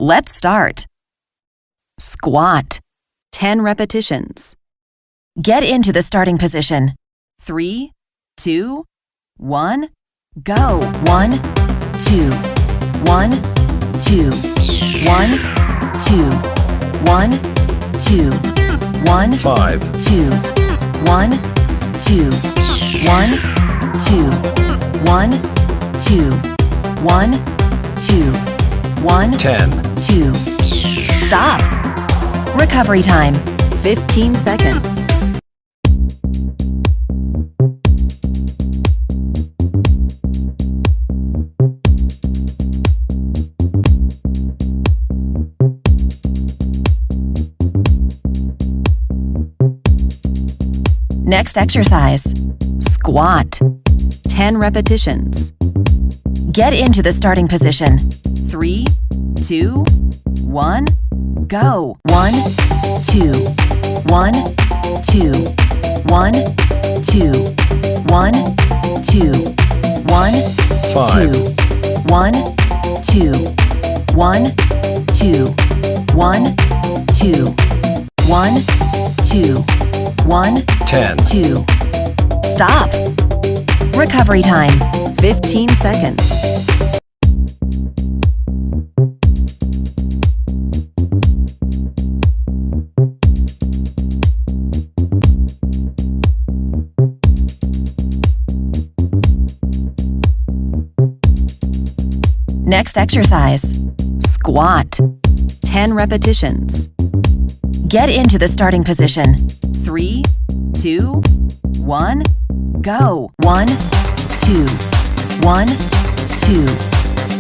Let's start. Squat. 10 repetitions. Get into the starting position. 3, 2, 1, go. 1, 2, 1, 2, 1, 2, 1, 2, 1, 5, 2, 1, 2, 1, 2, 1, 2, 1, 2, 1, 10, 2. Stop. Recovery time, 15 seconds. Next exercise, squat. 10 repetitions. Get into the starting position. 3, 2, 1, go. 1, 2, 1, 2, 1, 2, 1, 2, 1, 5, 2, 1, 2, 1, 2, 1, 2, 1, 2, 1, 10, 2. Stop. Recovery time, 15 seconds. Next exercise, squat. 10 repetitions. Get into the starting position. 3, 2, 1, go. 1, 2, 1, 2,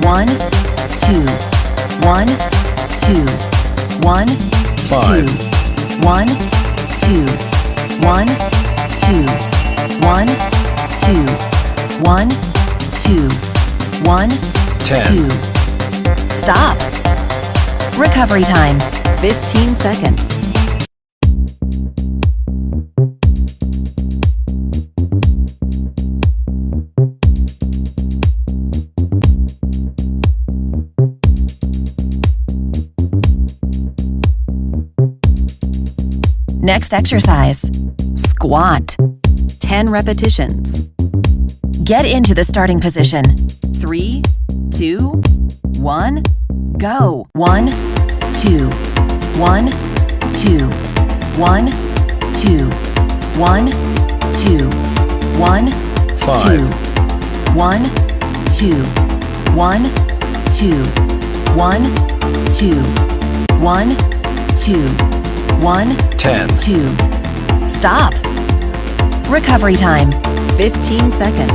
1, 2, 1, 2, 1, 2, 1, 2, 1, 2, 1, 2, 1, 2, 1, 10, 2. Stop. Recovery time, 15 seconds. Next exercise, squat. 10 repetitions. Get into the starting position. 3, 2, 1, go. 1, 2, 1, 2, 1, 2, 1, 2, 1, 2, 1, 2, 1, 2, 1, 2, 1, 2, 1, 10, 2. Stop. Recovery time, 15 seconds.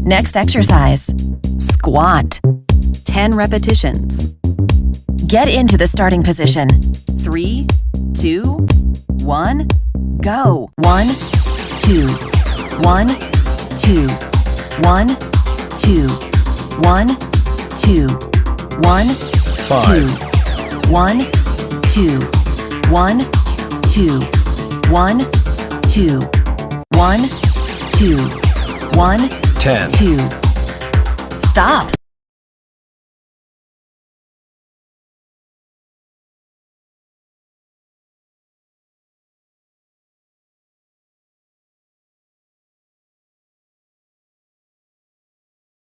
Next exercise, squat. 10 repetitions. Get into the starting position. 3, 2, 1, go. 1, 2, 1, 2, 1, 2, 1, 2, 1, 2, 1, 2, 1, 2, 1, 2, 1, 2, 1, 10, 2. Stop.